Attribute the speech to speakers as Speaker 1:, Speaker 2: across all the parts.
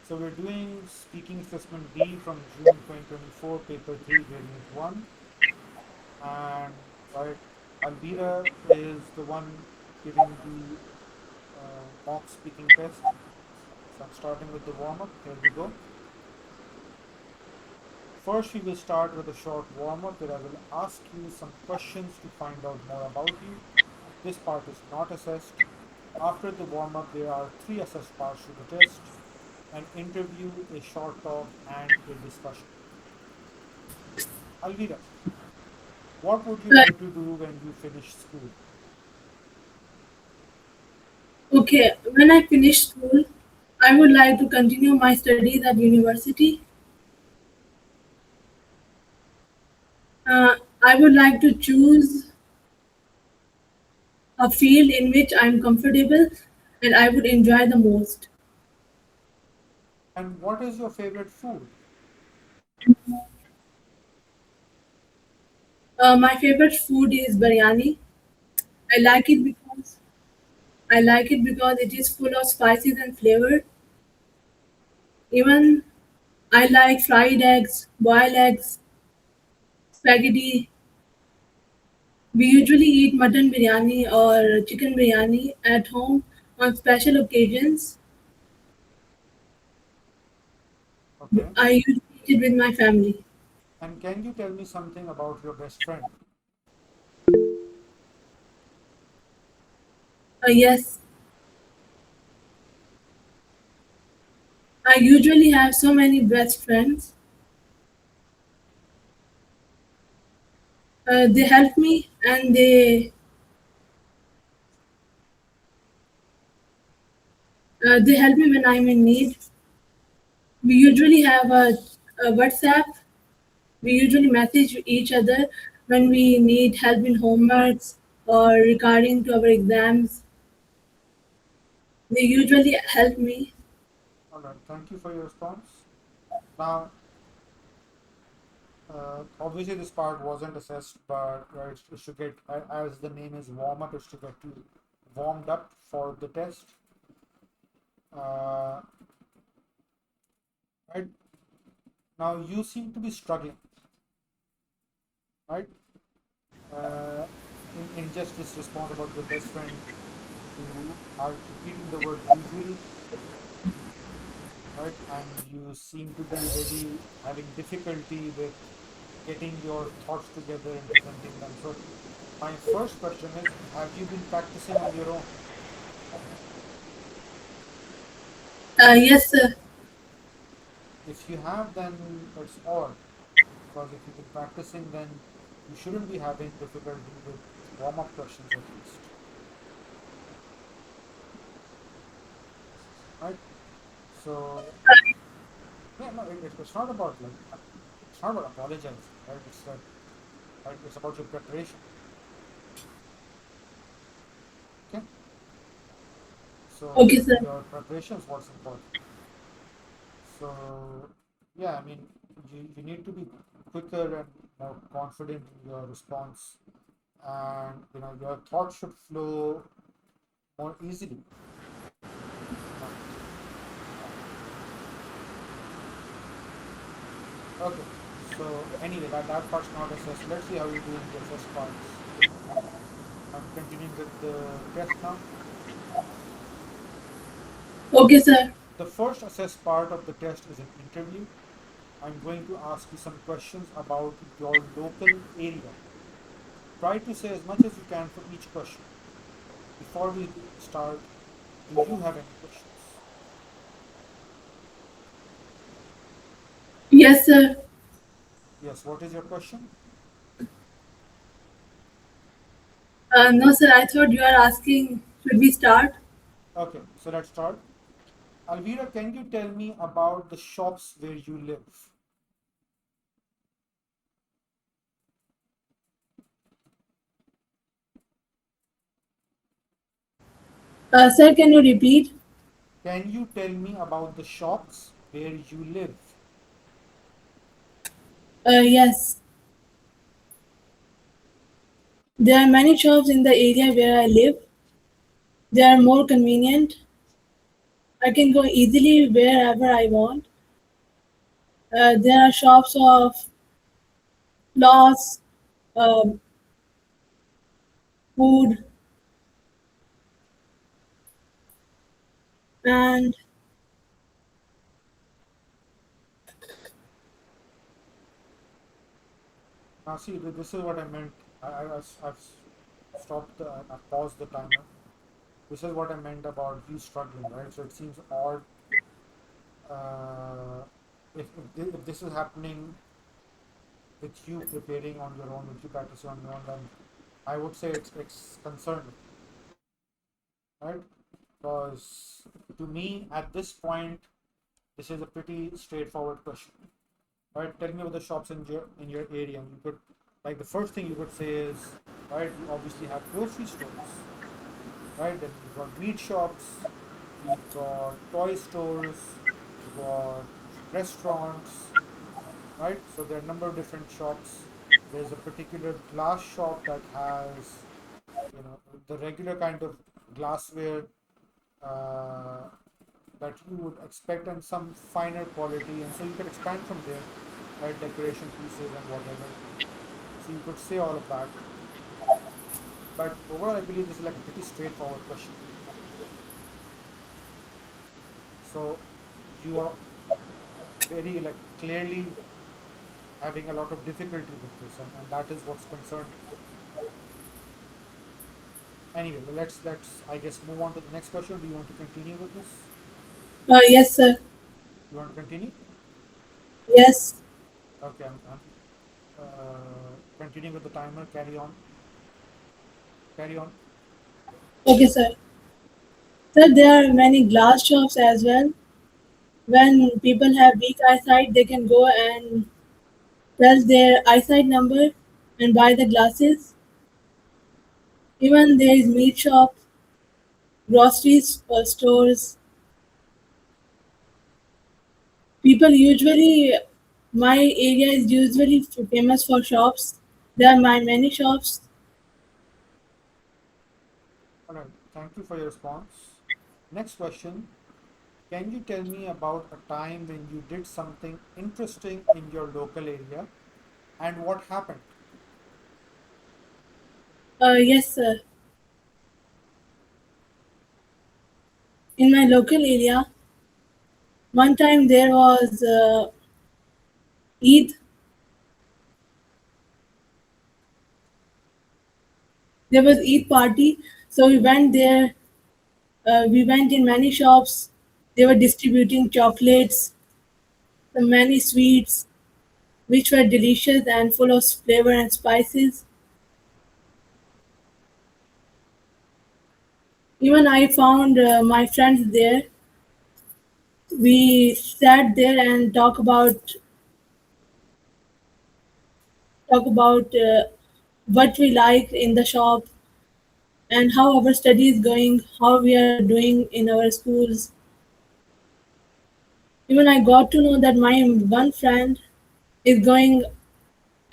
Speaker 1: So we're doing speaking assessment B from June 2024, paper 3, variant 1. And right, Alvira is the one giving the mock speaking test. So I'm starting with the warm up. Here we go. First, we will start with a short warm up where I will ask you some questions to find out more about you. This part is not assessed. After the warm up, there are three assessed parts to the test: an interview, a short talk, and a discussion. Alvira, what would you
Speaker 2: Uh,
Speaker 1: like to do when you finish school?
Speaker 2: okay, when I finish school, I would like to continue my studies at university. Uh, I would like to choose a field in which I'm comfortable and I would enjoy the most.
Speaker 1: And what is your favorite food?
Speaker 2: My favorite food is biryani. I like it because I like it because it is full of spices and flavor. Even I like fried eggs, boiled eggs, spaghetti. We usually eat mutton biryani or chicken biryani at home on special occasions.
Speaker 1: Okay.
Speaker 2: I usually eat it with my family.
Speaker 1: And can you tell me something about your best friend?
Speaker 2: Yes, I usually have so many best friends. They help me and they help me when I'm in need. We usually have a WhatsApp. We usually message each other when we need help in homeworks or regarding to our exams. They usually help me.
Speaker 1: All right. Thank you for your response. Now, obviously, this part wasn't assessed, but it's to get, as the name is warm up, it's to get you warmed up for the test. Uh, right now, you seem to be struggling, right? Uh, in just this response about your best friend, you are repeating the word usually, right? And you seem to be very having difficulty with getting your thoughts together and presenting them. So, my first question is: have you been practicing on your own?
Speaker 2: Yes, sir.
Speaker 1: If you have, then it's odd because if you've been practicing, then you shouldn't be having difficulty with warm up questions at least, right? So, yeah, no, it's not about like, it's not about apologizing, right? It's like, right, it's about your preparation, okay?
Speaker 2: Okay,
Speaker 1: So,
Speaker 2: sir.
Speaker 1: your preparation is what's important. So, yeah, I mean, you need to be quicker and more confident in your response, and your thoughts should flow more easily. Now, okay. So anyway, that part's not assessed. Let's see how you do in the assessed parts. I'm continuing with the test now.
Speaker 2: Okay, sir.
Speaker 1: The first assessed part of the test is an interview. I'm going to ask you some questions about your local area. Try to say as much as you can for each question. Before we start, do you have any questions?
Speaker 2: Yes, sir.
Speaker 1: Yes, what is your question?
Speaker 2: No, sir. I thought you are asking. Should we start?
Speaker 1: Okay, so let's start. Alvira, can you tell me about the shops where you live?
Speaker 2: Sir, can you repeat?
Speaker 1: Can you tell me about the shops where you live?
Speaker 2: Yes. There are many shops in the area where I live. They are more convenient. I can go easily wherever I want. There are shops of clothes, um, food, and
Speaker 1: Now, see, this is what I meant. I've stopped I've paused the timer. This is what I meant about you struggling, right? So it seems odd uh, if this is happening with you preparing on your own, with you practicing on your own, then I would say it's concerning, right? Because to me, at this point, this is a pretty straightforward question, right? Tell me about the shops in your area. And you could, like, the first thing you could say is, right, we obviously have grocery stores, right? Then we've got meat shops, we've got toy stores, we've got restaurants, right? So there are a number of different shops. There's a particular glass shop that has, the regular kind of glassware uh, that you would expect and some finer quality, and so you could expand from there, right? Decoration pieces and whatever. So you could say all of that. But overall, I believe this is like a pretty straightforward question. So you are very like clearly having a lot of difficulty with this, and that is what's concerning. Anyway, well, let's I guess move on to the next question. Do you want to continue with this?
Speaker 2: yes, sir.
Speaker 1: You want to continue?
Speaker 2: Yes.
Speaker 1: Okay, I'm continuing with the timer. Carry on. Carry on.
Speaker 2: Okay, sir. Sir, there are many glass shops as well. When people have weak eyesight, they can go and press their eyesight number and buy the glasses. Even there is meat shop, groceries stores. People usually, my area is usually famous for shops. There are many shops.
Speaker 1: All right. Thank you for your response. Next question. Can you tell me about a time when you did something interesting in your local area and what happened?
Speaker 2: Yes, sir. In my local area, one time there was Eid. There was Eid party, so we went there. We went in many shops. They were distributing chocolates, many sweets, which were delicious and full of flavor and spices. Even I found my friends there. We sat there and talk about what we like in the shop and how our study is going, how we are doing in our schools. Even I got to know that my one friend is going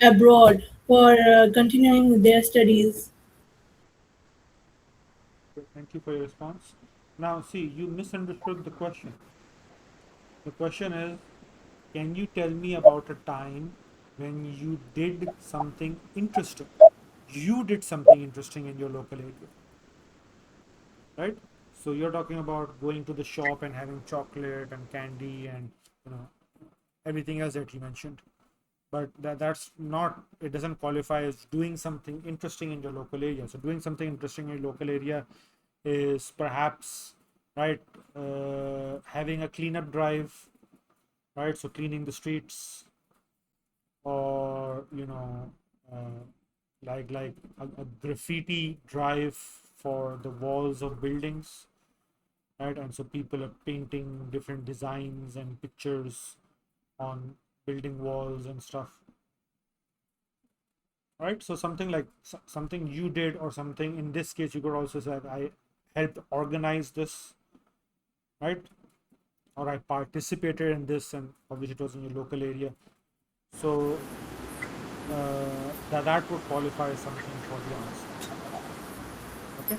Speaker 2: abroad for continuing their studies.
Speaker 1: Okay, thank you for your response. Now, see, you misunderstood the question. The question is, can you tell me about a time when you did something interesting? You did something interesting in your local area, right? So you're talking about going to the shop and having chocolate and candy and you know everything else that you mentioned. But that's not, it doesn't qualify as doing something interesting in your local area. So doing something interesting in your local area is perhaps, right, having a cleanup drive, right? So cleaning the streets, or like a graffiti drive for the walls of buildings, right? And so people are painting different designs and pictures on building walls and stuff, right? So something like something you did, or something in this case you could also say I helped organize this, right? Or I participated in this, and obviously it was in your local area. So that would qualify as something for the answer. Okay.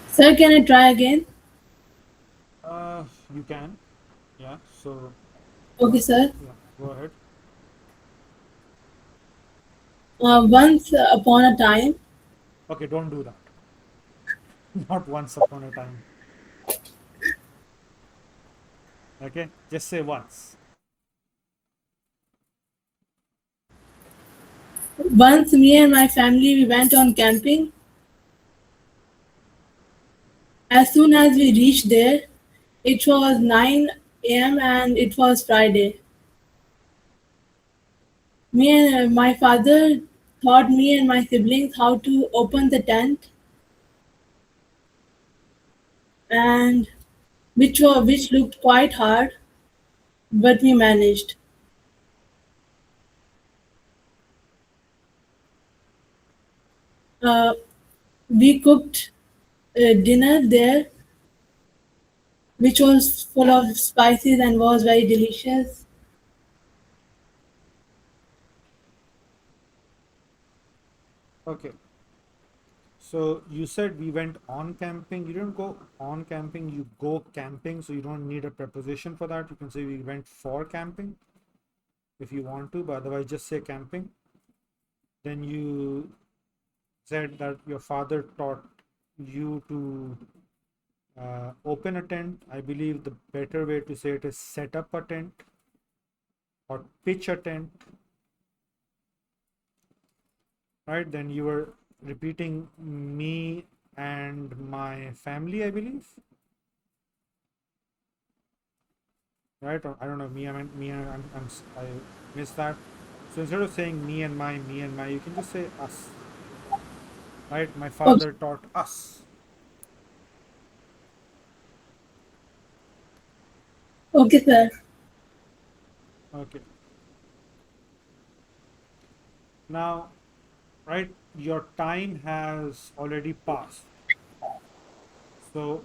Speaker 2: Sir, can I try again?
Speaker 1: You can. Yeah. So
Speaker 2: Okay,
Speaker 1: what?
Speaker 2: sir.
Speaker 1: Yeah. Go ahead.
Speaker 2: Once upon a time,
Speaker 1: Okay. Don't do that. Not once upon a time. Okay. Just say once.
Speaker 2: once me and my family we went on camping. As soon as we reached there, it was 9 a.m. and it was Friday. Me and my father taught me and my siblings how to open the tent, and which looked quite hard, but we managed. Uh, we cooked dinner there, which was full of spices and was very delicious.
Speaker 1: Okay. So you said we went on camping. You didn't go on camping. You go camping. So you don't need a preposition for that. You can say we went for camping if you want to, but otherwise just say camping. Then you said that your father taught you to open a tent. I believe the better way to say it is set up a tent or pitch a tent, right? Then you were repeating me and my family, I believe, right? Or I don't know, me and I missed that. So instead of saying me and my, you can just say us, right? My
Speaker 2: Okay,
Speaker 1: father taught us.
Speaker 2: okay, sir.
Speaker 1: Okay. Now, right, your time has already passed. So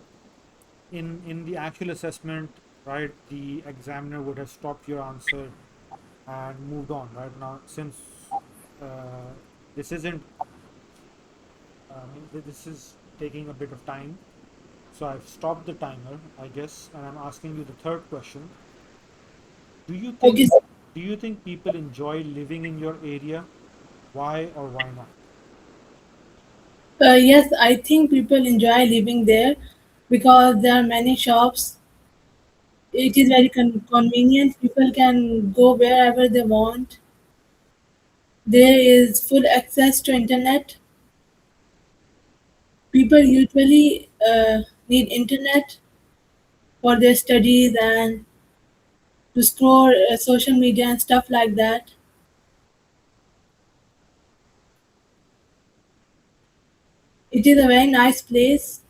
Speaker 1: in the actual assessment, right, the examiner would have stopped your answer and moved on. Right now, since uh, this isn't, this is taking a bit of time, so I've stopped the timer, I guess, and I'm asking you the third question. Do you think
Speaker 2: Okay, sir.
Speaker 1: do you think people enjoy living in your area? Why or why not?
Speaker 2: Yes, I think people enjoy living there because there are many shops. It is very convenient. People can go wherever they want. There is full access to internet. People usually need internet for their studies and to scroll social media and stuff like that. It is a very nice place.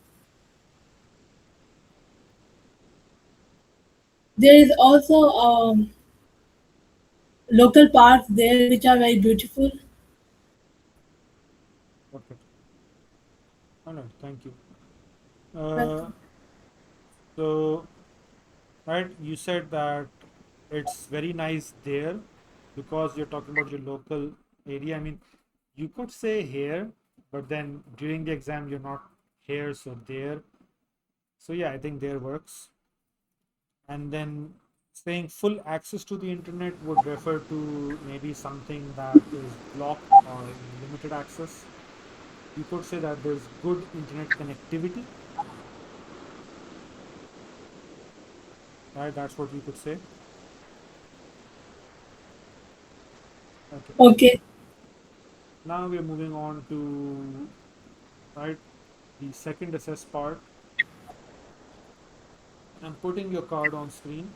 Speaker 2: There is also local parks there which are very beautiful.
Speaker 1: Okay. All right. Thank you. Uh,
Speaker 2: Welcome.
Speaker 1: so right, you said that it's very nice there because you're talking about your local area. I mean, you could say here, but then during the exam you're not here, so there. So yeah, I think there works. And then saying full access to the internet would refer to maybe something that is blocked or limited access. You could say that there's good internet connectivity, right? That's what you could say. Okay.
Speaker 2: Okay,
Speaker 1: Now we're moving on to, right, the second assess part. I'm putting your card on screen.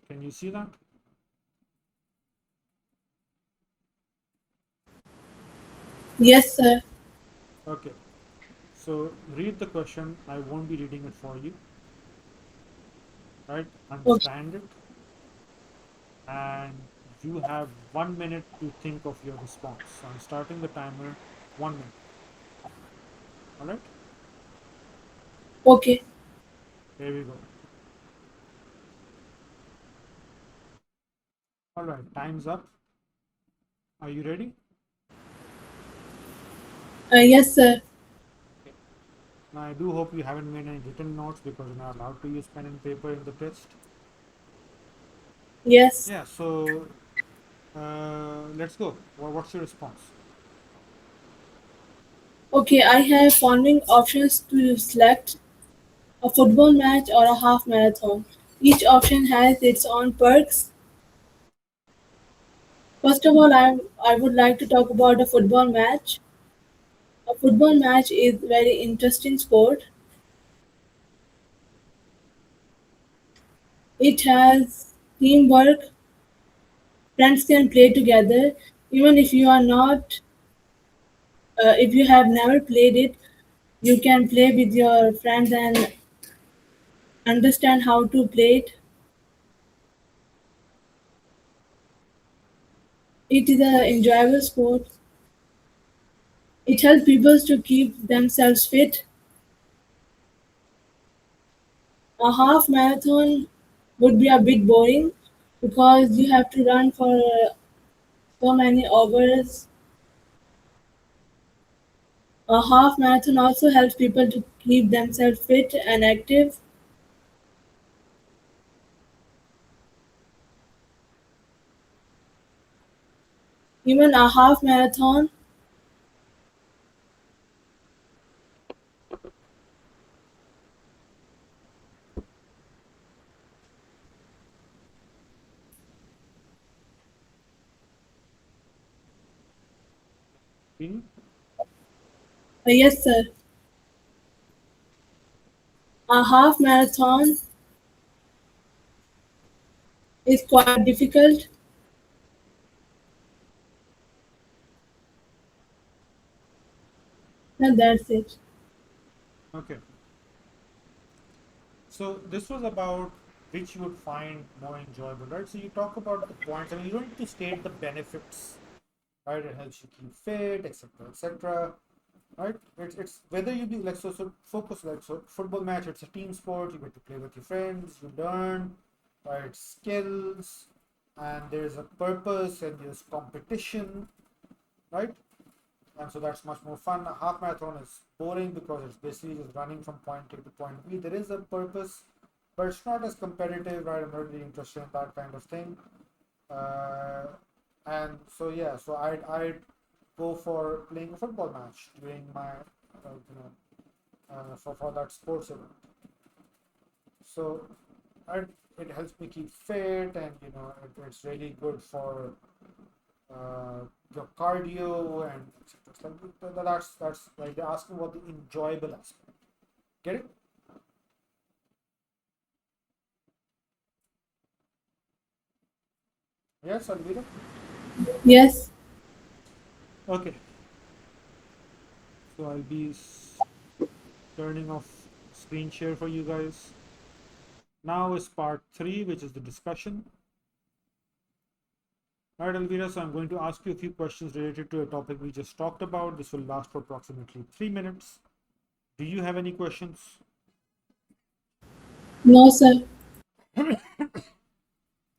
Speaker 1: Can you see that?
Speaker 2: yes, sir.
Speaker 1: Okay. So read the question. I won't be reading it for you, right?
Speaker 2: Okay,
Speaker 1: Understand it, and you have 1 minute to think of your response. So I'm starting the timer. 1 minute. All right.
Speaker 2: okay,
Speaker 1: Here we go. All right. Time's up. Are you ready?
Speaker 2: Yes, sir.
Speaker 1: Okay. Now I do hope you haven't made any written notes because you're not allowed to use pen and paper in the test.
Speaker 2: Yes.
Speaker 1: Yeah, so let's go. What's your response?
Speaker 2: Okay, I have following options to select: a football match or a half marathon. Each option has its own perks. First of all, I would like to talk about a football match. A football match is very interesting sport. It has teamwork. Friends can play together, even if you are not, if you have never played it. You can play with your friends and understand how to play it. It is an enjoyable sport. It helps people to keep themselves fit. A half marathon would be a bit boring because you have to run for so many hours. A half marathon also helps people to keep themselves fit and active. Even a half marathon,
Speaker 1: Hmm?
Speaker 2: yes, sir, a half marathon is quite difficult, and that's it.
Speaker 1: Okay. So this was about which you would find more enjoyable, right? So you talk about the points. I mean, you don't need to state the benefits, right? It helps you keep fit, etc., etc. Right? It's whether you be like so focus like so football match. It's a team sport. You get to play with your friends. You learn, right? Skills, and there's a purpose and there's competition, right? And so that's much more fun. A half marathon is boring because it's basically just running from point A to point B. There is a purpose, but it's not as competitive, right? I'm not really interested in that kind of thing. Uh, and so yeah, so I'd go for playing a football match during my for that sports event. So I it helps me keep fit, and it's really good for uh, your cardio and etc. So that's like they're asking about the enjoyable aspect. Get it? Yes, Alvira.
Speaker 2: Yes,
Speaker 1: Okay, so I'll be turning off screen share for you guys. Now is part three, which is the discussion. All right, Alvira. So I'm going to ask you a few questions related to a topic we just talked about. This will last for approximately 3 minutes. Do you have any questions?
Speaker 2: no, sir.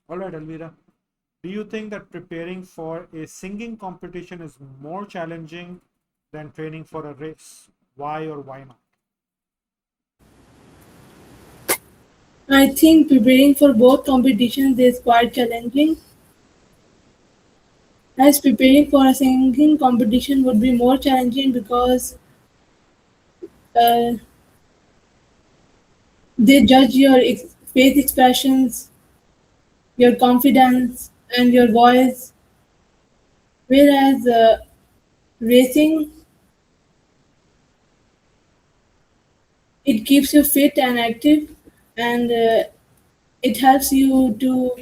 Speaker 1: All right, Alvira. Do you think that preparing for a singing competition is more challenging than training for a race? Why or why not?
Speaker 2: I think preparing for both competitions is quite challenging. As preparing for a singing competition would be more challenging because uh, they judge your face expressions, your confidence, and your voice. Whereas racing, it keeps you fit and active, and it helps you to.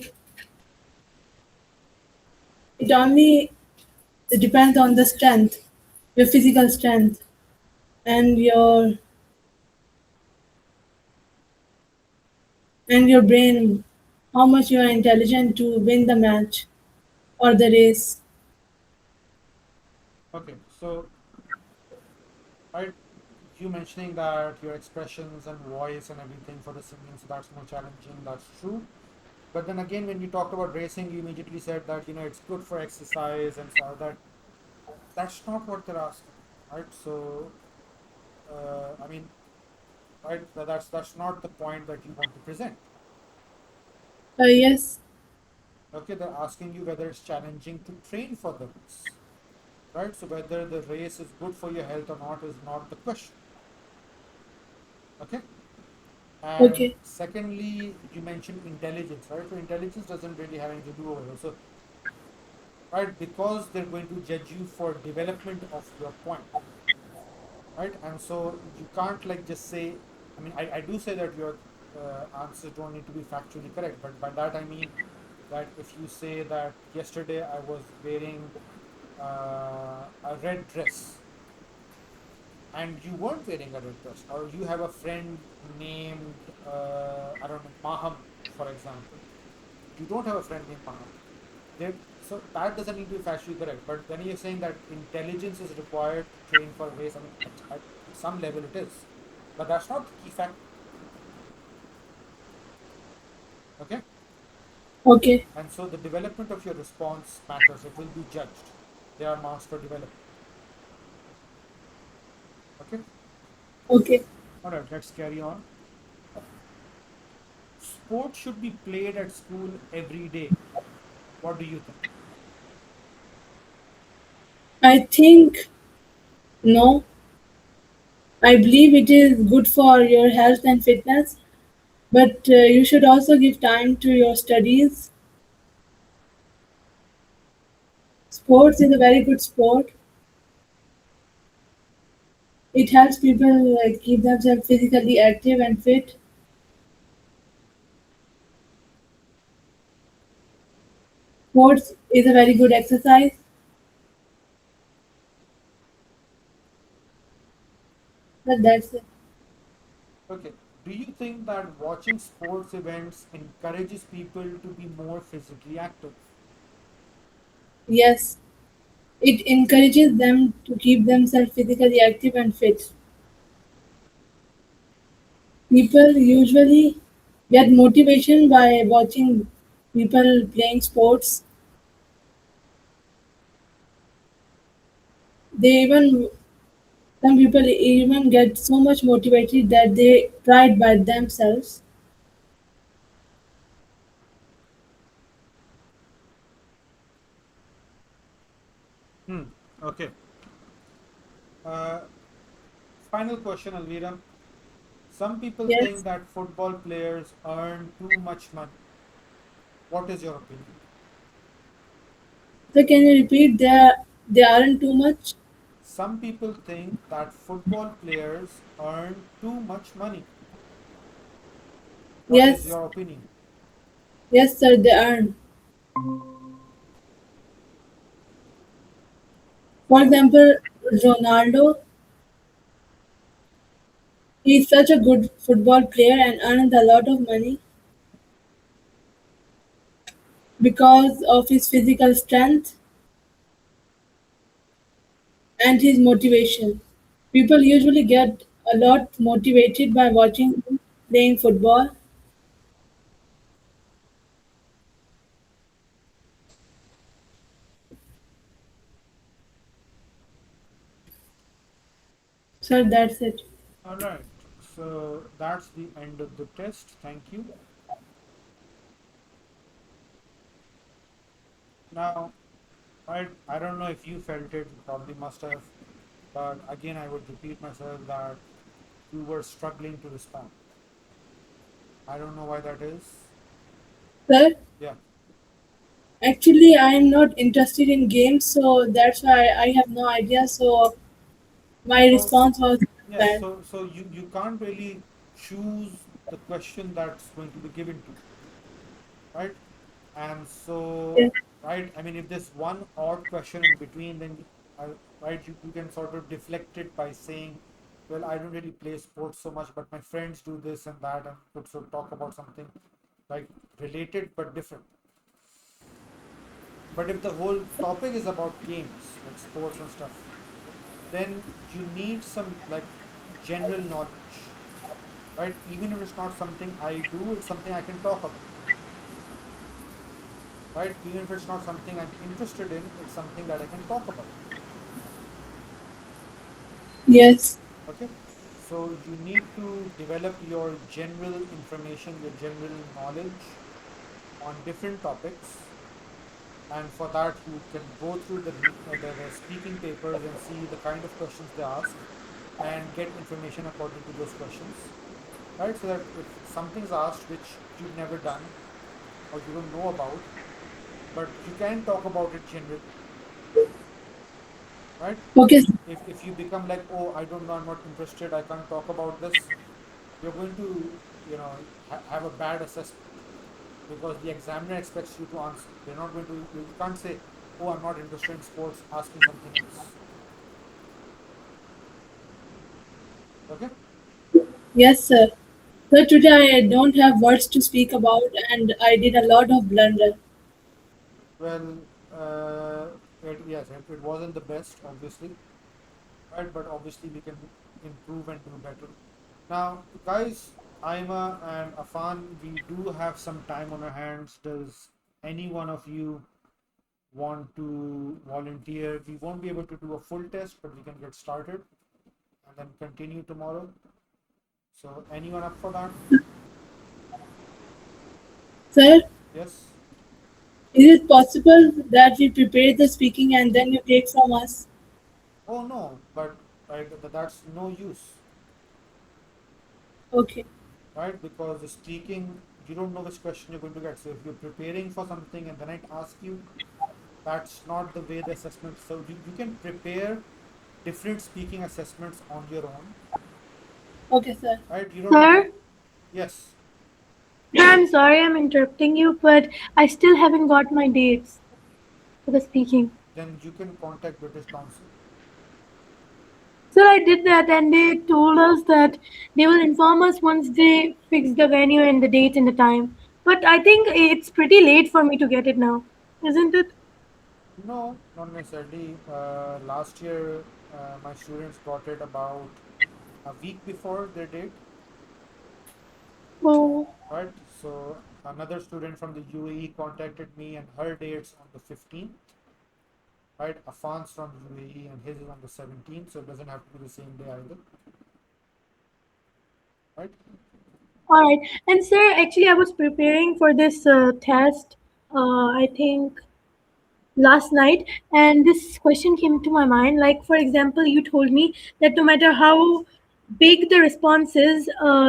Speaker 2: It only depends on the strength, your physical strength, and your brain, how much you are intelligent to win the match or the race.
Speaker 1: Okay, so I, you mentioning that your expressions and voice and everything for the singing, so that's more challenging. That's true. But then again, when you talked about racing, you immediately said that it's good for exercise and so that that's not what they're asking. right? So, I mean, right, that's not the point that you want to present.
Speaker 2: Yes.
Speaker 1: Okay, they're asking you whether it's challenging to train for the race, right? So whether the race is good for your health or not is not the question. Okay. And
Speaker 2: Okay.
Speaker 1: secondly, you mentioned intelligence, right? So intelligence doesn't really have anything to do with it. So, right, because they're going to judge you for development of your point, right? And so you can't like just say, I mean, I do say that your answers don't need to be factually correct, but by that I mean that if you say that yesterday I was wearing a red dress and you weren't wearing a red dress, or you have a friend named, I don't know, Maham, for example. You don't have a friend named Maham. There, so that doesn't need to be factually correct. But then you're saying that intelligence is required to train for a race. I mean, at some level it is, but that's not the key factor. Okay,
Speaker 2: Okay.
Speaker 1: and so the development of your response matters. It will be judged. They are marks for development. Okay,
Speaker 2: Okay.
Speaker 1: all right. Let's carry on. Sport should be played at school every day. What do you think?
Speaker 2: I think no. I believe it is good for your health and fitness, but you should also give time to your studies. Sports is a very good sport. It helps people keep themselves physically active and fit. Sports is a very good exercise. But that's it.
Speaker 1: Okay. Do you think that watching sports events encourages people to be more physically active?
Speaker 2: Yes, it encourages them to keep themselves physically active and fit. People usually get motivation by watching people playing sports. They even Some people even get so much motivated that they try it by themselves.
Speaker 1: Hmm. Okay. Uh, Final question, Alvira. Some people think
Speaker 2: Yes.
Speaker 1: that football players earn too much money. What is your opinion?
Speaker 2: So can you repeat? They aren't too much.
Speaker 1: Some people think that football players earn too much money. What is
Speaker 2: Yes,
Speaker 1: your opinion?
Speaker 2: yes, sir. They aren't. For example, Ronaldo. He's such a good football player and earns a lot of money because of his physical strength and his motivation. People usually get a lot motivated by watching him playing football. So that's it.
Speaker 1: All right. So that's the end of the test. Thank you. Now, I don't know if you felt it, you probably must have, but again, I would repeat myself that you were struggling to respond. I don't know why that is.
Speaker 2: Sir,
Speaker 1: Yeah.
Speaker 2: actually, I am not interested in games, so that's why I have no idea. So my
Speaker 1: So,
Speaker 2: response was
Speaker 1: yes,
Speaker 2: bad.
Speaker 1: so you can't really choose the question that's going to be given to you, right? And so,
Speaker 2: Yes,
Speaker 1: right, I mean, if there's one odd question in between, then, right, you can sort of deflect it by saying, well, I don't really play sports so much, but my friends do this and that, and could sort of talk about something like related but different. But if the whole topic is about games, like sports and stuff, then you need some like general knowledge, right? Even if it's not something I do, it's something I can talk about, right? Even if it's not something I'm interested in, it's something that I can talk about.
Speaker 2: Yes.
Speaker 1: Okay, so you need to develop your general information, your general knowledge on different topics, and for that you can go through the speaking papers and see the kind of questions they ask and get information according to those questions, right? So that if something's asked which you've never done or you don't know about, but you can talk about it generally, right?
Speaker 2: Okay.
Speaker 1: If you become like, oh, I don't know, I'm not interested, I can't talk about this, you're going to, have a bad assessment because the examiner expects you to answer. They're not going to. You can't say, oh, I'm not interested in sports, ask me something else. Okay.
Speaker 2: Yes, sir. So today I don't have words to speak about, and I did a lot of blunder.
Speaker 1: Well, yes, it wasn't the best, obviously, right? But obviously we can improve and do better. Now, guys, Aima and Afan, we do have some time on our hands. Does any one of you want to volunteer? We won't be able to do a full test, but we can get started and then continue tomorrow. So, anyone up for that?
Speaker 2: Sir,
Speaker 1: Yes?
Speaker 2: is it possible that we prepare the speaking and then you take from us?
Speaker 1: Oh, no, but right, that's no use,
Speaker 2: Okay.
Speaker 1: right? Because the speaking, you don't know which question you're going to get. So, if you're preparing for something and then I ask you, that's not the way the assessment. So, you can prepare different speaking assessments on your own,
Speaker 2: Okay, sir.
Speaker 1: right? You don't,
Speaker 3: Sir,
Speaker 1: yes,
Speaker 3: I'm sorry I'm interrupting you, but I still haven't got my dates for the speaking.
Speaker 1: then you can contact British Council.
Speaker 3: So I did that and they told us that they will inform us once they fix the venue and the date and the time. But I think it's pretty late for me to get it now, isn't it?
Speaker 1: No, not necessarily. Last year, my students got it about a week before their date,
Speaker 3: Oh,
Speaker 1: right? So another student from the UAE contacted me, and her date's on the 15th, right? Afan's from UAE, and his is on the 17th, so it doesn't have to be the same day either, right?
Speaker 3: all right. And sir, actually, I was preparing for this test. I think last night, and this question came to my mind, like for example you told me that no matter how big the response is,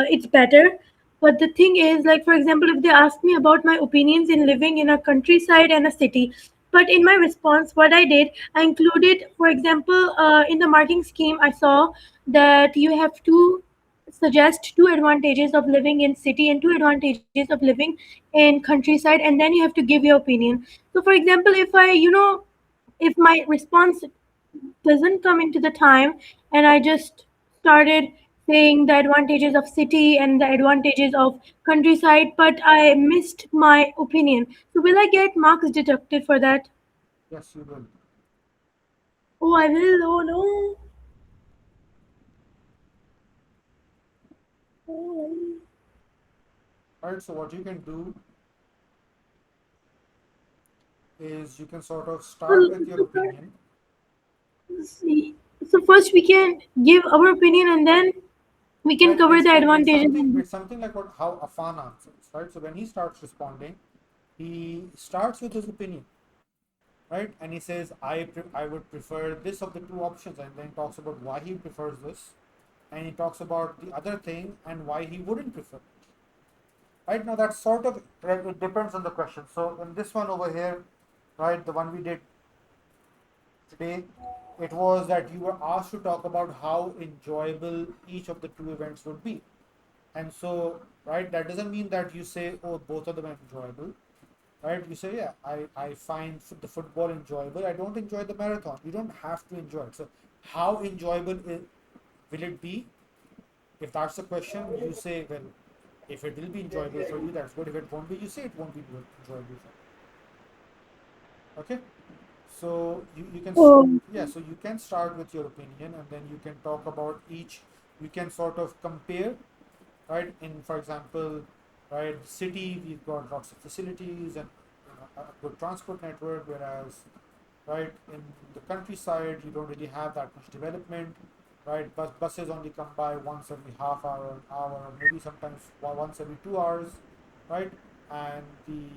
Speaker 3: it's better. But the thing is, like for example, if they ask me about my opinions in living in a countryside and a city, but in my response what I did, I included, for example, in the marking scheme I saw that you have to suggest two advantages of living in city and two advantages of living in countryside, and then you have to give your opinion. So for example, if I, if my response doesn't come into the time and I just started saying the advantages of city and the advantages of countryside, but I missed my opinion, so will I get marks deducted for that?
Speaker 1: Yes, you will.
Speaker 3: Oh, I will. Oh no. Oh,
Speaker 1: Right. So what you can do is you can sort of start
Speaker 3: so,
Speaker 1: with your
Speaker 3: so,
Speaker 1: opinion.
Speaker 3: see, so first we can give our opinion and then we can
Speaker 1: Well,
Speaker 3: cover
Speaker 1: it's
Speaker 3: the
Speaker 1: it, it's
Speaker 3: advantages.
Speaker 1: something it's something like what how Afan answers, right? So when he starts responding, he starts with his opinion, right? And he says, I would prefer this of the two options, and then talks about why he prefers this, and he talks about the other thing and why he wouldn't prefer it. Right now, that's sort of right, it depends on the question. So in this one over here, right, the one we did today, it was that you were asked to talk about how enjoyable each of the two events would be. And so, right, that doesn't mean that you say, oh, both of them are enjoyable, right? You say, yeah, I find the football enjoyable. I don't enjoy the marathon. You don't have to enjoy it. So, how enjoyable will it be? If that's the question, you say, well, if it will be enjoyable for you, that's good. If it won't be, you say it won't be enjoyable for you. Okay? So you can
Speaker 3: Oh,
Speaker 1: yeah, so you can start with your opinion and then you can talk about each. You can sort of compare, right? In, for example, right, city, we've got lots of facilities and a good transport network, whereas right in the countryside you don't really have that much development, right? Buses only come by once every half hour, or maybe sometimes once every 2 hours, right? And the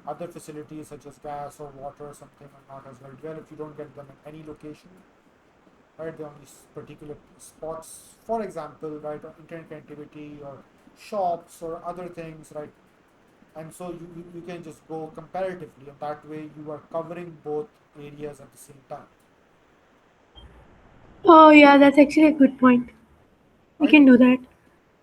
Speaker 1: other facilities such as gas or water or something are not as well developed. You don't get them in any location, right? They're only particular spots, for example, right, or internet connectivity or shops or other things, right? And so you can just go comparatively, and that way you are covering both areas at the same time,
Speaker 3: Oh, yeah, that's actually a good point. We
Speaker 1: right?
Speaker 3: can do that.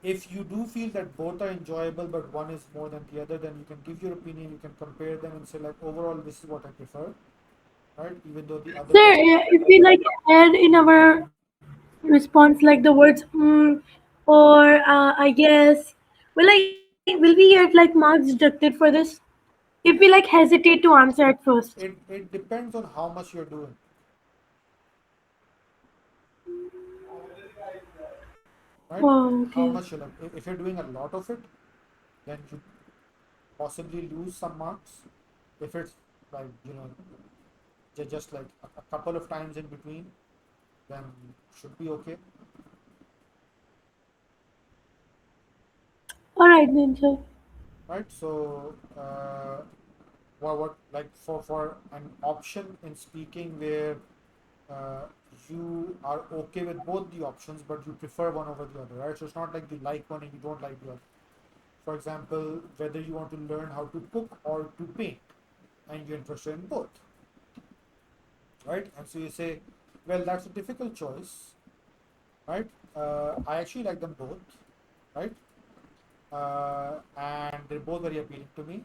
Speaker 1: If you do feel that both are enjoyable but one is more than the other, then you can give your opinion, you can compare them and say like overall this is what I prefer, right? Even though the other
Speaker 3: Sir,
Speaker 1: one,
Speaker 3: if we like add in our response like the words or I guess, will we get like marks deducted for this? If we like hesitate to answer at first.
Speaker 1: it depends on how much you're doing, right?
Speaker 3: Oh,
Speaker 1: How
Speaker 3: okay.
Speaker 1: much you like. If you're doing a lot of it, then you possibly lose some marks. If it's like just like a couple of times in between, then should be okay,
Speaker 3: All right then, sir.
Speaker 1: right? So what like for an option in speaking where uh, you are okay with both the options but you prefer one over the other, right? So it's not like you like one and you don't like the other. For example, whether you want to learn how to cook or to paint and you're interested in both, right? And so you say, well, that's a difficult choice, right? I actually like them both, right? And they're both very appealing to me.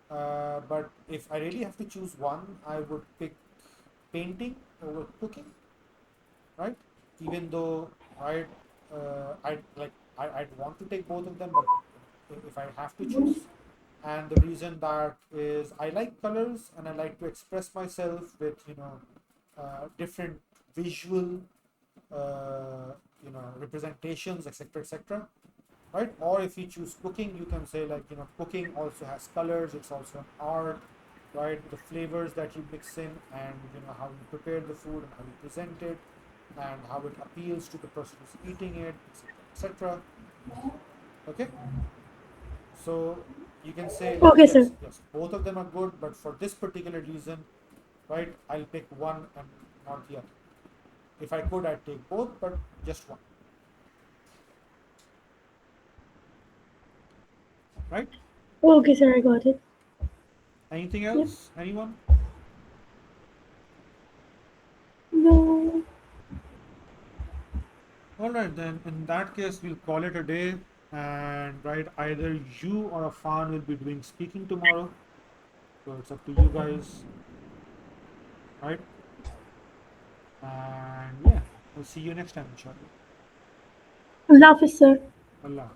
Speaker 1: But if I really have to choose one, I would pick painting over cooking, right? Even though I I'd want to take both of them, but if I have to choose, and the reason that is I like colors and I like to express myself with different visual representations, etc., etc., right? Or if you choose cooking, you can say like cooking also has colors, it's also an art, right? The flavors that you mix in, and how you prepare the food and how you present it, and how it appeals to the person who's eating it, etc., etc. Okay, so you can say like
Speaker 3: Okay,
Speaker 1: yes,
Speaker 3: sir.
Speaker 1: yes, both of them are good, but for this particular reason, right, I'll pick one and not the other. If I could, I'd take both, but just one, right?
Speaker 3: Okay, sir. I got it.
Speaker 1: Anything
Speaker 3: Yep.
Speaker 1: else? Anyone?
Speaker 3: No.
Speaker 1: All right, then in that case, we'll call it a day. And right, either you or a fan will be doing speaking tomorrow. So it's up to you guys, right? And yeah, we'll see you next time, inshallah.
Speaker 3: Allah Hafiz, sir.
Speaker 1: Allah.